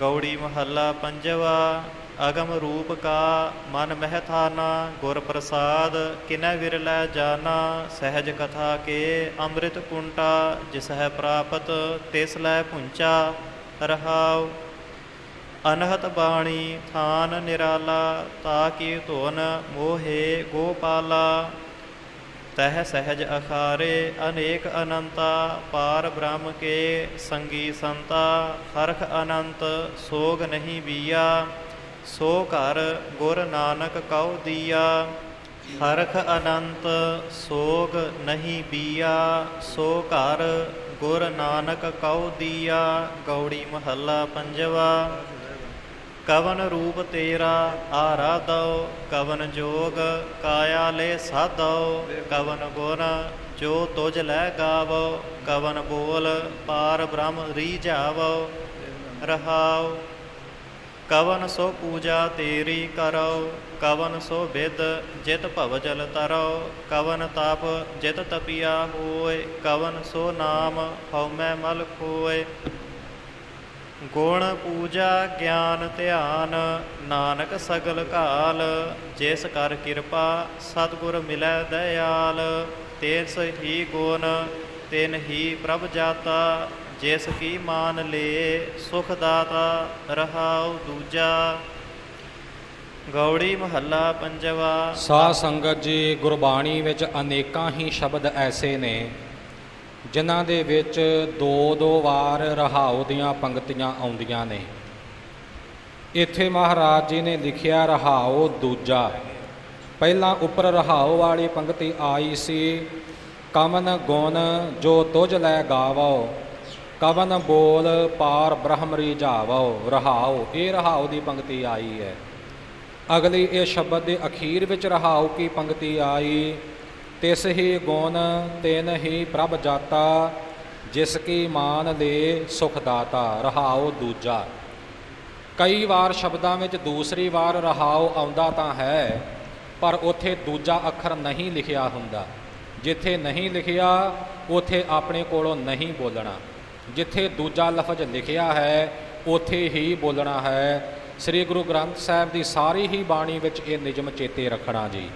ਗੌੜੀ ਮਹੱਲਾ ਪੰਜਵਾ। ਅਗਮ ਰੂਪ ਕਾ ਮਨ ਮਹਿ ਥਾਨਾ, ਗੁਰ ਪ੍ਰਸਾਦ ਕਿਨੈ ਵਿਰਲੈ ਜਾਨਾ। ਸਹਿਜ ਕਥਾ ਕੇ ਅੰਮ੍ਰਿਤ ਕੁੰਟਾ, ਜਿਸ ਹੈ ਪ੍ਰਾਪਤ ਤਿਸ ਲੈ ਪੁੰਚਾ। ਰਹਾਉ ਅਨਹਤ ਬਾਣੀ ਥਾਨ ਨਿਰਾਲਾ, ਤਾ ਕੀ ਧੁਨ ਮੋਹੇ ਗੋਪਾਲਾ। ਤਹ ਸਹਿਜ ਅਖਾਰੇ ਅਨੇਕ ਅਨੰਤਾ, ਪਾਰ ਬ੍ਰਹਮ ਕੇ ਸੰਗੀ ਸੰਤਾ। ਹਰਖ ਅਨੰਤ ਸੋਗ ਨਹੀਂ ਬੀਆ, ਸੋ ਘਰ ਗੁਰ ਨਾਨਕ ਕਉ ਦੀਆ। ਹਰਖ ਅਨੰਤ ਸੋਗ ਨਹੀਂ ਬੀਆ, ਸੋ ਘਰ ਗੁਰ ਨਾਨਕ ਕਉ ਦੀਆ। ਗੌੜੀ ਮਹੱਲਾ ਪੰਜਵਾ। ਕਵਨ ਰੂਪ ਤੇਰਾ ਆਰਾਧਉ, ਕਵਨ ਜੋਗ ਕਾਇਆ ਲੈ ਸਾਧਉ। ਕਵਨ ਗੁਣ ਜੋ ਤੁਝ ਲੈ ਗਾਵਉ, ਕਵਨ ਬੋਲ ਪਾਰ ਬ੍ਰਹਮ ਰੀਝਾਵਉ। ਰਹਾਉ ਕਵਨ ਸੋ ਪੂਜਾ ਤੇਰੀ ਕਰਉ, ਕਵਨ ਸੋ ਬਿਦ ਜਿਤ ਭਵ ਜਲ ਤਰਉ। ਕਵਨ ਤਪ ਜਿਤ ਤਪਿਆ ਹੋਏ, ਕਵਨ ਸੋ ਨਾਮ ਹਉਮੈ ਮਲ ਖੋਏ। ਗੁਣ ਪੂਜਾ ਗਿਆਨ ਧਿਆਨ, ਨਾਨਕ ਸਗਲ ਘਾਲ। ਜਿਸ ਕਰ ਕਿਰਪਾ ਸਤਿਗੁਰ ਮਿਲੈ ਦਇਆਲ। ਤਿਸ ਹੀ ਗੁਣ ਤਿਨ ਹੀ ਪ੍ਰਭ ਜਾਤਾ, ਜਿਸ ਕੀ ਮਾਨ ਲੇ ਸੁਖ ਦਾਤਾ। ਰਹਾਉ ਦੂਜਾ। ਗੌੜੀ ਮਹੱਲਾ ਪੰਜਵਾ। ਸਾਧ ਸੰਗਤ ਜੀ, ਗੁਰਬਾਣੀ ਵਿੱਚ ਅਨੇਕਾਂ ਹੀ ਸ਼ਬਦ ਐਸੇ ਨੇ ਜਿਨ੍ਹਾਂ ਦੇ ਵਿੱਚ ਦੋ ਵਾਰ ਰਹਾਉ ਦੀਆਂ ਪੰਕਤੀਆਂ ਆਉਂਦੀਆਂ ਨੇ। ਇੱਥੇ ਮਹਾਰਾਜ ਜੀ ਨੇ ਲਿਖਿਆ ਰਹਾਉ ਦੂਜਾ। ਪਹਿਲਾਂ ਉੱਪਰ ਰਹਾਉ ਵਾਲੀ ਪੰਕਤੀ ਆਈ ਸੀ, ਕਵਨ ਗੁਣ ਜੋ ਤੁਝ ਲੈ ਗਾਵੋ, ਕਵਨ ਬੋਲ ਪਾਰ ਬ੍ਰਹਮ ਰੀਝਾਵੋ। ਰਹਾਉ, ਇਹ ਰਹਾਉ ਦੀ ਪੰਕਤੀ ਆਈ ਹੈ। ਅਗਲੀ ਇਹ ਸ਼ਬਦ ਦੇ ਅਖੀਰ ਵਿੱਚ ਰਹਾਉ ਕੀ ਪੰਕਤੀ ਆਈ, ਤਿਸ ਹੀ ਗੁਣ ਤਿਨ ਹੀ ਪ੍ਰਭ ਜਾਤਾ, ਜਿਸ ਕੀ ਮਾਨ ਲੇ ਸੁਖ ਦਾਤਾ। ਰਹਾਉ ਦੂਜਾ। ਕਈ ਵਾਰ ਸ਼ਬਦਾਂ ਵਿੱਚ ਦੂਸਰੀ ਵਾਰ ਰਹਾਉ ਆਉਂਦਾ ਤਾਂ ਹੈ, ਪਰ ਉੱਥੇ ਦੂਜਾ ਅੱਖਰ ਨਹੀਂ ਲਿਖਿਆ ਹੁੰਦਾ। ਜਿੱਥੇ ਨਹੀਂ ਲਿਖਿਆ ਉੱਥੇ ਆਪਣੇ ਕੋਲੋਂ ਨਹੀਂ ਬੋਲਣਾ, ਜਿੱਥੇ ਦੂਜਾ ਲਫ਼ਜ਼ ਲਿਖਿਆ ਹੈ ਉੱਥੇ ਹੀ ਬੋਲਣਾ ਹੈ। ਸ੍ਰੀ ਗੁਰੂ ਗ੍ਰੰਥ ਸਾਹਿਬ ਦੀ ਸਾਰੀ ਹੀ ਬਾਣੀ ਵਿੱਚ ਇਹ ਨਿਯਮ ਚੇਤੇ ਰੱਖਣਾ ਜੀ।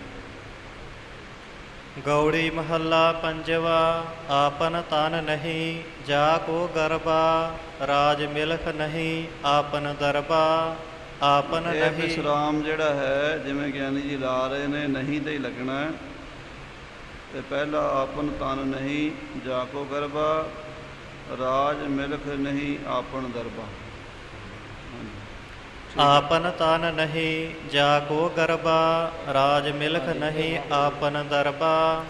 ਗੌੜੀ ਮਹੱਲਾ ਪੰਜਵਾ। ਆਪਨ ਤਨ ਨਹੀਂ ਜਾ ਕੋ ਗਰਬਾ, ਰਾਜ ਮਿਲਖ ਨਹੀਂ ਆਪਨ ਦਰਬਾ। ਆਪਨ ਇਹ ਨਹੀਂ। ਵਿਸਰਾਮ ਜਿਹੜਾ ਹੈ, ਜਿਵੇਂ ਗਿਆਨੀ ਜੀ ਲਾ ਰਹੇ ਨੇ, ਨਹੀਂ ਤੇ ਹੀ ਲੱਗਣਾ ਹੈ। ਤੇ ਪਹਿਲਾ ਆਪਨ ਤਨ ਨਹੀਂ ਜਾ ਕੋ ਗਰਬਾ, ਰਾਜ ਮਿਲਖ ਨਹੀਂ ਆਪਨ ਦਰਬਾ। ਆਪਨ ਤਨ ਨਹੀਂ ਜਾ ਕੋ ਗਰਬਾ, ਰਾਜ ਮਿਲਖ ਨਹੀਂ ਆਪਨ ਦਰਬਾ।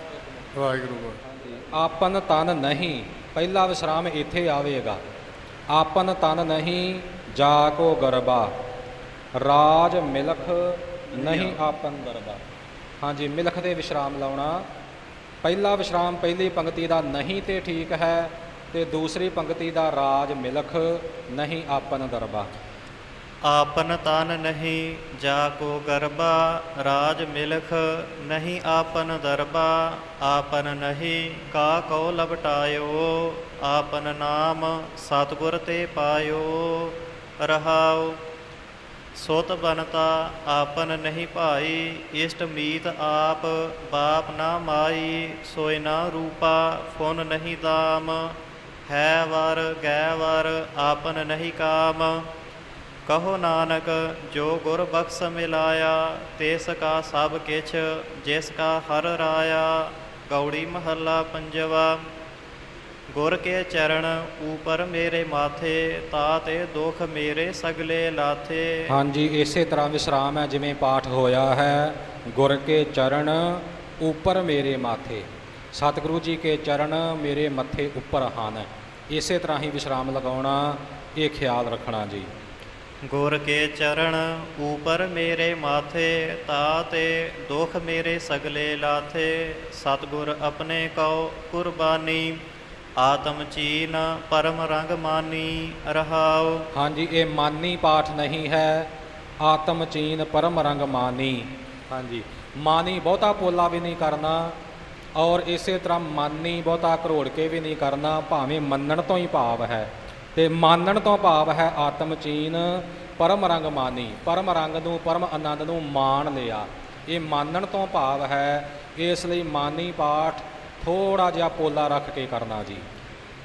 ਵਾਹਿਗੁਰੂ ਵਾਹਿਗੁਰੂ। ਆਪਨ ਤਨ ਨਹੀਂ, ਪਹਿਲਾ ਵਿਸਰਾਮ ਇੱਥੇ ਆਵੇਗਾ। ਆਪਨ ਤਨ ਨਹੀਂ ਜਾ ਕੋ ਗਰਬਾ, ਰਾਜ ਮਿਲਖ ਨਹੀਂ ਆਪਨ ਦਰਬਾ। ਹਾਂਜੀ, ਮਿਲਖ ਦੇ ਵਿਸਰਾਮ ਲਾਉਣਾ। ਪਹਿਲਾ ਵਿਸਰਾਮ ਪਹਿਲੀ ਪੰਕਤੀ ਦਾ ਨਹੀਂ ਤੇ ਠੀਕ ਹੈ, ਤੇ ਦੂਸਰੀ ਪੰਕਤੀ ਦਾ ਰਾਜ ਮਿਲਖ ਨਹੀਂ ਆਪਨ ਦਰਬਾ। ਆਪਨ ਤਨ ਨਹੀਂ ਜਾ ਕੋ ਗਰਬਾ, ਰਾਜ ਮਿਲਖ ਨਹੀਂ ਆਪਨ ਦਰਬਾ। ਆਪਨ ਨਹੀਂ ਕਾ ਕਉ ਲਪਟਾਇਓ, ਆਪਨ ਨਾਮ ਸਤਿਗੁਰ ਤੇ ਪਾਇਓ। ਰਹਾਉ ਸੁਤ ਬਨਤਾ ਆਪਨ ਨਹੀਂ ਭਾਈ, ਇਸ਼ਟ ਮੀਤ ਆਪ ਬਾਪ ਨਾ ਮਾਈ। ਸੋਇ ਨਾ ਰੂਪਾ ਫੁਨ ਨਹੀਂ ਦਾਮ, ਹੈ ਵਰ ਗੈ ਵਰ ਆਪਨ ਨਹੀਂ ਕਾਮ। ਕਹੋ ਨਾਨਕ ਜੋ ਗੁਰ ਬਖਸ਼ ਮਿਲਾਇਆ, ਤਿਸ ਕਾ ਸਭ ਕਿਛ ਜਿਸ ਕਾ ਹਰ ਰਾਇਆ। ਗੌੜੀ ਮਹੱਲਾ ਪੰਜਵਾ। ਗੁਰ ਕੇ ਚਰਨ ਊਪਰ ਮੇਰੇ ਮਾਥੇ, ਤਾਤੇ ਦੁਖ ਮੇਰੇ ਸਗਲੇ ਲਾਥੇ। ਹਾਂਜੀ, ਇਸੇ ਤਰ੍ਹਾਂ ਵਿਸਰਾਮ ਹੈ ਜਿਵੇਂ ਪਾਠ ਹੋਇਆ ਹੈ। ਗੁਰ ਕੇ ਚਰਨ ਉੱਪਰ ਮੇਰੇ ਮਾਥੇ, ਸਤਿਗੁਰੂ ਜੀ ਕੇ ਚਰਨ ਮੇਰੇ ਮੱਥੇ ਉੱਪਰ ਹਨ। ਇਸੇ ਤਰ੍ਹਾਂ ਹੀ ਵਿਸਰਾਮ ਲਗਾਉਣਾ, ਇਹ ਖਿਆਲ ਰੱਖਣਾ ਜੀ। ਗੁਰ ਕੇ ਚਰਨ ਊਪਰ ਮੇਰੇ ਮਾਥੇ, ਤਾਤੇ ਦੁਖ ਮੇਰੇ ਸਗਲੇ ਲਾਥੇ। ਸਤਿਗੁਰ ਆਪਣੇ ਕਉ ਕੁਰਬਾਨੀ, ਆਤਮ ਚੀਨ ਪਰਮ ਰੰਗ ਮਾਨੀ ਰਹਾਉ। ਹਾਂਜੀ, ਇਹ ਮਾਨੀ ਪਾਠ ਨਹੀਂ ਹੈ, ਆਤਮ ਚੀਨ ਪਰਮ ਰੰਗ ਮਾਨੀ। ਹਾਂਜੀ, ਮਾਨੀ ਬਹੁਤਾ ਪੋਲਾ ਵੀ ਨਹੀਂ ਕਰਨਾ, ਔਰ ਇਸੇ ਤਰ੍ਹਾਂ ਮਾਨੀ ਬਹੁਤਾ ਘਰੋੜ ਕੇ ਵੀ ਨਹੀਂ ਕਰਨਾ, ਭਾਵੇਂ ਮੰਨਣ ਤੋਂ ਹੀ ਭਾਵ ਹੈ। ਅਤੇ ਮਾਨਣ ਤੋਂ ਭਾਵ ਹੈ ਆਤਮ ਚੀਨ ਪਰਮ ਰੰਗ ਮਾਨੀ, ਪਰਮ ਰੰਗ ਨੂੰ, ਪਰਮ ਆਨੰਦ ਨੂੰ ਮਾਣ ਲਿਆ। ਇਹ ਮਾਨਣ ਤੋਂ ਭਾਵ ਹੈ, ਇਸ ਲਈ ਮਾਨੀ ਪਾਠ ਥੋੜ੍ਹਾ ਜਿਹਾ ਪੋਲਾ ਰੱਖ ਕੇ ਕਰਨਾ ਜੀ।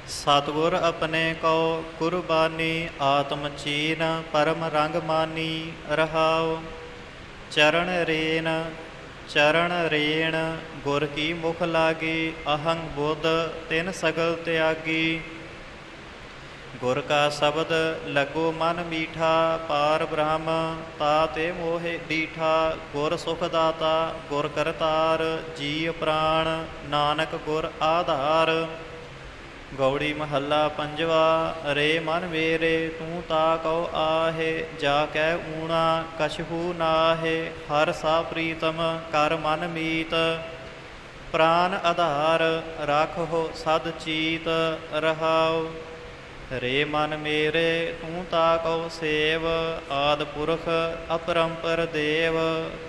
ਸਤਿਗੁਰ ਆਪਣੇ ਕਉ ਕੁਰਬਾਨੀ, ਆਤਮ ਚੀਨ ਪਰਮ ਰੰਗ ਮਾਨੀ ਰਹਾਉ। ਚਰਨ ਰੇਨ ਚਰਨ ਰੇਣ ਗੁਰ ਕੀ ਮੁਖ ਲਾਗੀ, ਅਹੰਗ ਬੁੱਧ ਤਿਨ ਸਗਲ ਤਿਆਗੀ। ਗੁਰ ਕਾ ਸ਼ਬਦ ਲੱਗੋ ਮਨ ਮੀਠਾ, ਪਾਰ ਬ੍ਰਹਮ ਤਾਤੇ ਮੋਹਿ ਡੀਠਾ। ਗੁਰ ਸੁਖ ਦਾਤਾ ਗੁਰ ਕਰਤਾਰ, ਜੀ ਪ੍ਰਾਣ ਨਾਨਕ ਗੁਰ ਆਧਾਰ। ਗੌੜੀ ਮਹੱਲਾ ਪੰਜਵਾ। ਰੇ ਮਨ ਮੇਰੇ ਤੂੰ ਤਾ ਕਉ ਆਹੇ, ਜਾ ਕੈ ਊਣਾ ਕਛਹੂ ਨਾਹੇ। ਹਰ ਸਾ ਪ੍ਰੀਤਮ ਕਰ ਮਨ ਮੀਤ, ਪ੍ਰਾਨ ਆਧਾਰ ਰਾਖੋ ਸਦ ਚੀਤ ਰਹਾਉ। ਰੇ ਮਨ ਮੇਰੇ ਤੂੰ ਤਾ ਕਉ ਸੇਵ, ਆਦ ਪੁਰਖ ਅਪਰੰਪਰ ਦੇਵ।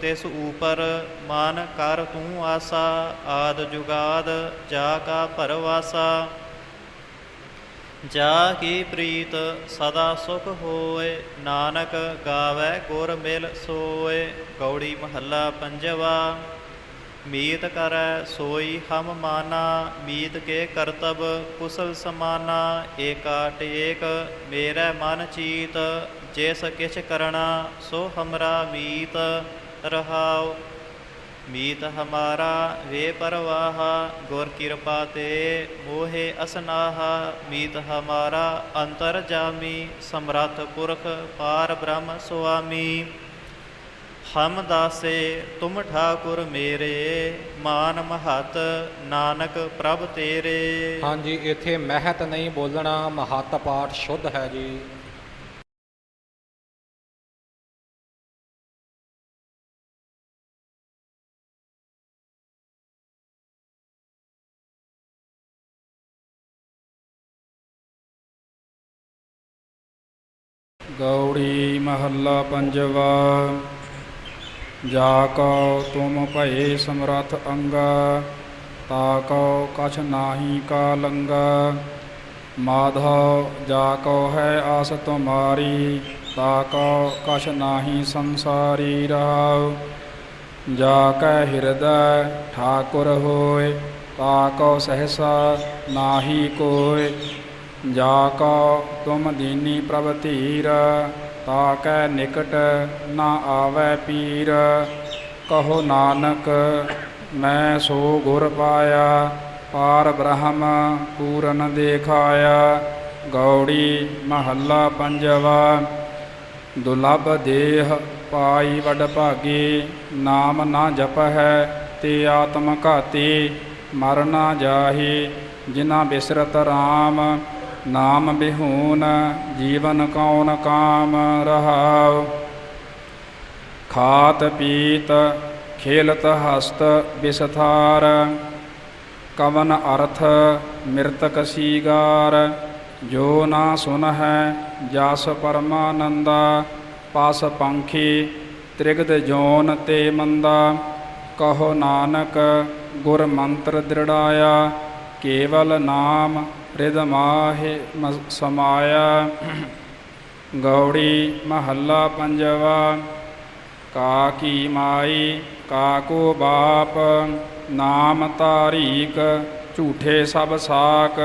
ਤਿਸ ਊਪਰ ਮਨ ਕਰ ਤੂੰ ਆਸਾ, ਆਦ ਜੁਗਾਦ ਜਾ ਕਾ ਭਰਵਾਸਾ। ਜਾ ਕੀ ਪ੍ਰੀਤ ਸਦਾ ਸੁਖ ਹੋਏ, ਨਾਨਕ ਗਾਵੈ ਗੁਰ ਮਿਲ ਸੋਏ। ਗੌੜੀ ਮਹੱਲਾ ਪੰਜਵਾ। ਮੀਤ ਕਰੈ ਸੋਈ ਹਮ ਮਾਨਾ, ਮੀਤ ਕੇ ਕਰਤਬ ਕੁਸਲ ਸਮਾਨਾ। ਏਕਾ ਟੇਕ ਮੇਰਾ ਮਨ ਚੀਤ, ਜਿਸ ਕਿਛ ਕਰਣਾ ਸੋ ਹਮਰਾ ਮੀਤ ਰਹਾਉ। ਮੀਤ ਹਮਾਰਾ ਵੇ ਪਰਵਾਹਾ, ਗੁਰ ਕਿਰਪਾ ਤੇ ਮੋਹਿ ਅਸਨਾਹਾ। ਮੀਤ ਹਮਾਰਾ ਅੰਤਰ ਜਾਮੀ, ਸਮਰੱਥ ਪੁਰਖ ਪਾਰ ਬ੍ਰਹਮ ਸੁਆਮੀ। ਹਮ ਦਾਸੇ ਤੁਮ ਠਾਕੁਰ ਮੇਰੇ, ਮਾਨ ਮਹਤ ਨਾਨਕ ਪ੍ਰਭ ਤੇਰੇ। ਹਾਂਜੀ, ਇੱਥੇ ਮਹਿਤ ਨਹੀਂ ਬੋਲਣਾ, ਮਹੱਤ ਪਾਠ ਸ਼ੁੱਧ ਹੈ ਜੀ। ਗੌੜੀ ਮਹੱਲਾ ਪੰਜਵਾ। ਜਾ ਕਉ ਤੁਮ ਭਏ ਸਮਰੱਥ ਅੰਗਾ, ਤਾ ਕਉ ਕਛ ਨਾਹੀ ਕਾ ਲੰਗਾ। ਮਾਧਵ ਜਾ ਕਉ ਹੈ ਆਸ ਤੁਮਾਰੀ, ਤਾ ਕਉ ਕਛ ਨਾਹੀ ਸੰਸਾਰੀ ਰਹਾਉ। ਜਾ ਕੈ ਹਿਰਦੈ ਠਾਕੁਰ ਹੋਇ, ਤਾ ਕਉ ਸਹਿਸਾ ਨਾਹੀ ਕੋਇ। ਜਾ ਕਉ ਤੁਮ ਦੀਨੀ ਪ੍ਰਭ ਧੀਰ, ਤਾ ਕੈ ਨਿਕਟ ਨਾ ਆਵੈ ਪੀਰ। ਕਹੋ ਨਾਨਕ ਮੈਂ ਸੋ ਗੁਰ ਪਾਇਆ, ਪਾਰ ਬ੍ਰਹਮ ਪੂਰਨ ਦੇਖਾਇਆ। ਗੌੜੀ ਮਹੱਲਾ ਪੰਜਵਾ। ਦੁਲਭ ਦੇਹ ਪਾਈ ਵਡ ਭਾਗੀ, ਨਾਮ ਨਾ ਜਪਹਿ ਤੇ ਆਤਮ ਘਾਤੀ। ਮਰ ਨਾ ਜਾਹੀ ਜਿਨਾ ਬਿਸਰਤ ਰਾਮ, ਨਾਮ ਬਿਹੂਨ ਜੀਵਨ ਕੌਣ ਕਾਮ ਰਹਾਉ। ਖਾਤ ਪੀਤ ਖੇਲਤ ਹਸਤ ਬਿਸਥਾਰ, ਕਵਨ ਅਰਥ ਮਿਰਤਕ ਸੀਗਾਰ। ਜੋ ਨਾ ਸੁਨਹਿ ਜਸ ਪਰਮਾਨੰਦਾ, ਪਸ ਪੰਖੀ ਤ੍ਰਿਗਦ ਜੋਨ ਤੇ ਮੰਦਾ। ਕਹੋ ਨਾਨਕ ਗੁਰ ਮੰਤਰ ਦ੍ਰਿੜਾਇਆ, ਕੇਵਲ ਨਾਮ ਰਿਦ ਮਾਹਿ ਸਮਾਇਆ। ਗੌੜੀ ਮਹੱਲਾ ਪੰਜਵਾ। ਕਾ ਕੀ ਮਾਈ ਕਾ ਕੋ ਬਾਪ, ਨਾਮ ਤਾਰੀਕ ਝੂਠੇ ਸਭ ਸਾਕ।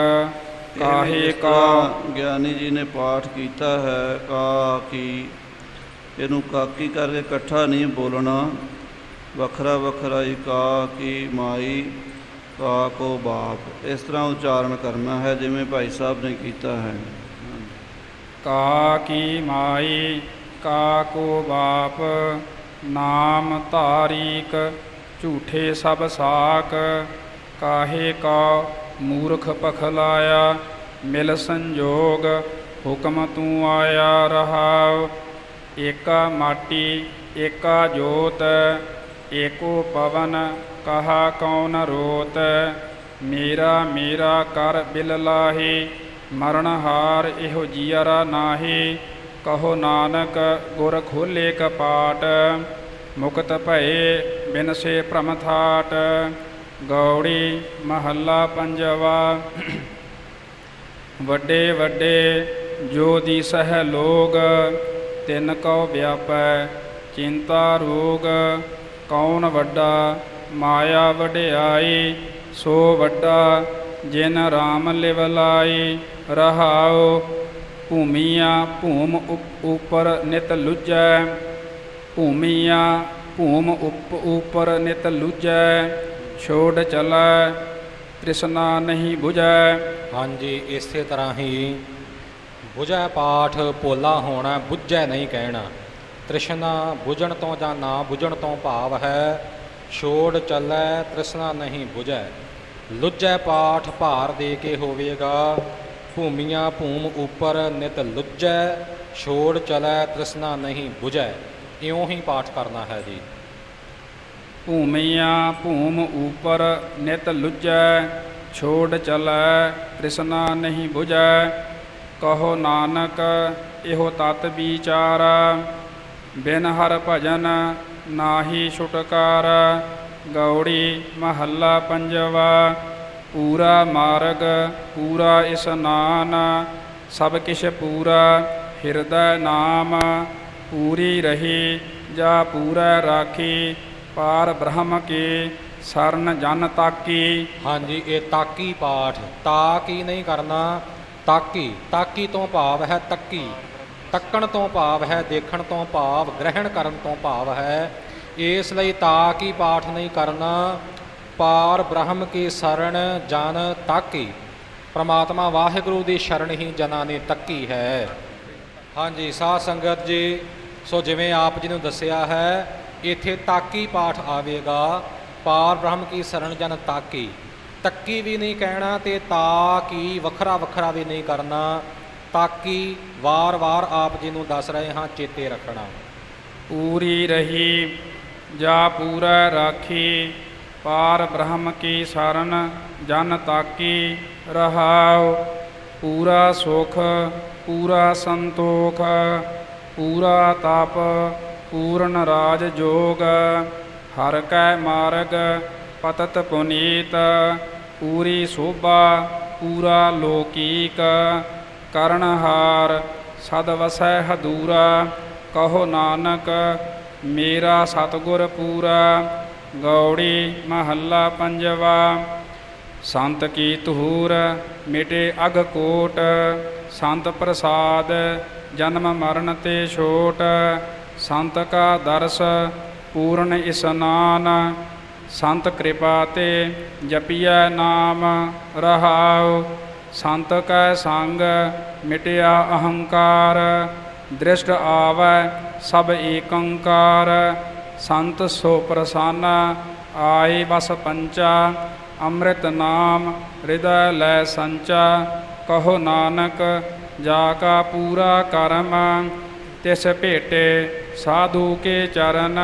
ਕਾਹੇ ਕਾ ਗਿਆਨੀ ਜੀ ਨੇ ਪਾਠ ਕੀਤਾ ਹੈ ਕਾ ਕੀ, ਇਹਨੂੰ ਕਾਕੀ ਕਰਕੇ ਇਕੱਠਾ ਨਹੀਂ ਬੋਲਣਾ, ਵੱਖਰਾ ਵੱਖਰਾ ਹੀ। ਕਾ ਕੀ ਮਾਈ ਕਾ ਕੋ ਬਾਪ। ਇਸ ਤਰ੍ਹਾਂ ਉਚਾਰਨ ਕਰਨਾ ਹੈ ਜਿਵੇਂ ਭਾਈ ਸਾਹਿਬ ਨੇ ਕੀਤਾ ਹੈ। ਕਾ ਕੀ ਮਾਈ ਕਾ ਕੋ ਬਾਪ, ਨਾਮ ਧਾਰੀਕ ਝੂਠੇ ਸਭ ਸਾਕ। ਕਾਹੇ ਕਾ ਮੂਰਖ ਪਖਲਾਇਆ, ਮਿਲ ਸੰਜੋਗ ਹੁਕਮ ਤੂੰ ਆਇਆ ਰਹਾਉ। ਏਕਾ ਮਾਟੀ ਏਕਾ ਜੋਤ, ਏਕੋ ਪਵਨ ਕਹਾ ਕੌਣ ਰੋਤ। ਮੇਰਾ ਮੇਰਾ ਕਰ ਬਿਲ ਲਾਹੀ, ਮਰਨ ਹਾਰ ਇਹੋ ਜੀਅਰਾ ਨਾਹੀ। ਕਹੋ ਨਾਨਕ ਗੁਰ ਖੋਲੇ ਕਪਾਟ, ਮੁਕਤ ਭਏ ਬਿਨ ਸੇ ਭ੍ਰਮ ਥਾਟ। ਗੌੜੀ ਮਹੱਲਾ ਪੰਜਵਾ। ਵੱਡੇ ਵੱਡੇ ਜੋ ਦੀਸਹਿ ਲੋਗ, ਤਿਨ ਕਉ ਵਿਆਪੈ ਚਿੰਤਾ ਰੋਗ। ਕੌਣ ਵੱਡਾ ਮਾਇਆ ਵਡਿਆਈ, ਸੋ ਵੱਡਾ ਜਿਨ ਰਾਮ ਲਿਵ ਲਾਈ। ਰਹਾਉ ਭੂਮੀਆਂ ਭੂਮ ਉਪਰ ਨਿਤ ਲੁਜੈ, ਭੂਮੀਆਂ ਭੂਮ ਉਪਰ ਨਿਤ ਲੁਜੈ। ਛੋੜ ਚਲੈ ਤ੍ਰਿਸ਼ਨਾ ਨਹੀਂ ਬੁਝੈ। ਹਾਂਜੀ, ਇਸੇ ਤਰ੍ਹਾਂ ਹੀ ਬੁਝੈ ਪਾਠ ਭੋਲਾ ਹੋਣਾ, ਬੁੱਝੈ ਨਹੀਂ ਕਹਿਣਾ। ਤ੍ਰਿਸ਼ਨਾ ਬੁਝਣ ਤੋਂ ਜਾਂ ਨਾ ਬੁਝਣ ਤੋਂ ਭਾਵ ਹੈ ਛੋੜ ਚੱਲੈ ਤ੍ਰਿਸ਼ਨਾ ਨਹੀਂ ਬੁਝੈ। ਲੁੱਜੈ ਪਾਠ ਭਾਰ ਦੇ ਕੇ ਹੋਵੇਗਾ, ਭੂਮੀਆਂ ਭੂਮ ਉੱਪਰ ਨਿਤ ਲੁੱਜੈ, ਛੋੜ ਚਲੈ ਤ੍ਰਿਸ਼ਨਾ ਨਹੀਂ ਬੁਝੈ। ਇਉਂ ਹੀ ਪਾਠ ਕਰਨਾ ਹੈ ਜੀ। ਭੂਮੀਆਂ ਭੂਮ ਉਪਰ ਨਿਤ ਲੁੱਜੈ, ਛੋੜ ਚਲੈ ਤ੍ਰਿਸ਼ਨਾ ਨਹੀਂ ਬੁਝੈ। ਕਹੋ ਨਾਨਕ ਇਹੋ ਤਤ ਵਿਚਾਰ, ਬਿਨ ਹਰ ਭਜਨ ਨਾਹੀ ਛੁਟਕਾਰਾ। ਗੌੜੀ ਮਹੱਲਾ ਪੰਜਵਾ। ਪੂਰਾ ਮਾਰਗ ਪੂਰਾ ਇਸਨਾਨ, ਸਭ ਕਿਛ ਪੂਰਾ ਹਿਰਦੈ ਨਾਮ। ਪੂਰੀ ਰਹੀ ਜਾ ਪੂਰਾ ਰਾਖੀ, ਪਾਰ ਬ੍ਰਹਮ ਕੀ ਸਰਨ ਜਨ ਤਾਕੀ। ਹਾਂਜੀ, ਇਹ ਤਾਕੀ ਪਾਠ, ਤਾਕੀ ਨਹੀਂ ਕਰਨਾ, ਤਾਕੀ। ਤਾਕੀ ਤੋਂ ਭਾਵ ਹੈ ਤੱਕੀ, ਤੱਕਣ ਤੋਂ ਭਾਵ ਹੈ ਦੇਖਣ ਤੋਂ ਭਾਵ ਗ੍ਰਹਿਣ ਕਰਨ ਤੋਂ ਭਾਵ ਹੈ। ਇਸ ਲਈ ਤਾਕੀ ਪਾਠ ਨਹੀਂ ਕਰਨਾ। ਪਾਰ ਬ੍ਰਹਮ ਕੀ ਸ਼ਰਨ ਜਨ ਤਾਕੀ, ਪ੍ਰਮਾਤਮਾ ਵਾਹਿਗੁਰੂ ਦੀ ਸ਼ਰਨ ਹੀ ਜਨਾਂ ਨੇ ਤੱਕੀ ਹੈ। ਹਾਂਜੀ ਸਾਧ ਸੰਗਤ ਜੀ, ਸੋ ਜਿਵੇਂ ਆਪ ਜੀ ਨੂੰ ਦੱਸਿਆ ਹੈ ਇੱਥੇ ਤਾਕੀ ਪਾਠ ਆਵੇਗਾ। ਪਾਰ ਬ੍ਰਹਮ ਕੀ ਸ਼ਰਨ ਜਨ ਤਾਕੀ, ਤੱਕੀ ਵੀ ਨਹੀਂ ਕਹਿਣਾ ਤੇ ਤਾਕੀ ਵੱਖਰਾ ਵੱਖਰਾ ਵੀ ਨਹੀਂ ਕਰਨਾ। ਤਾਕੀ ਵਾਰ-ਵਾਰ ਆਪ ਜੀ ਨੂੰ ਦੱਸ ਰਹੇ ਹਾਂ, ਚੇਤੇ ਰੱਖਣਾ। ਪੂਰੀ ਰਹੀ ਜਾ ਪੂਰਾ ਰਾਖੀ, ਪਾਰ ਬ੍ਰਹਮ ਕੀ ਸ਼ਰਨ ਜਨ ਤਾਕੀ। ਰਹਾਉ ਪੂਰਾ ਸੁਖ ਪੂਰਾ ਸੰਤੋਖ, ਪੂਰਾ ਤਪ ਪੂਰਨ ਰਾਜ ਜੋਗ। ਹਰ ਕੈ ਮਾਰਗ ਪਤਤ ਪੁਨੀਤ, ਪੂਰੀ ਸੋਭਾ ਪੂਰਾ ਲੋਕੀਕ। ਕਰਨਹਾਰ ਸਦ ਵਸੈ ਹਦੂਰਾ, ਕਹੋ ਨਾਨਕ ਮੇਰਾ ਸਤਿਗੁਰ ਪੂਰਾ। ਗੌੜੀ ਮਹੱਲਾ ਪੰਜਵਾ। ਸੰਤ ਕੀ ਧੂਰ ਮਿਟੇ ਅਗ ਕੋਟ, ਸੰਤ ਪ੍ਰਸਾਦ ਜਨਮ ਮਰਨ ਤੇ ਛੋਟ। ਸੰਤ ਕਾ ਦਰਸ ਪੂਰਨ ਇਸਨਾਨ, ਸੰਤ ਕਿਰਪਾ ਤੇ ਜਪੀਐ ਨਾਮ। ਰਹਾਉ ਸੰਤ ਕੈ ਸੰਗ ਮਿਟਿਆ ਅਹੰਕਾਰ, ਦ੍ਰਿਸ਼ਟ ਆਵੈ ਸਭ ਏਕੰਕਾਰ। ਸੰਤ ਸੋ ਪ੍ਰਸੰਨ ਆਏ ਬਸ ਪੰਚਾ, ਅੰਮ੍ਰਿਤ ਨਾਮ ਹਿਰਦੈ ਲੈ ਸੰਚਾ। ਕਹੋ ਨਾਨਕ ਜਾ ਕਾ ਪੂਰਾ ਕਰਮ, ਤਿਸ ਭੇਟੇ ਸਾਧੂ ਕੇ ਚਰਨ।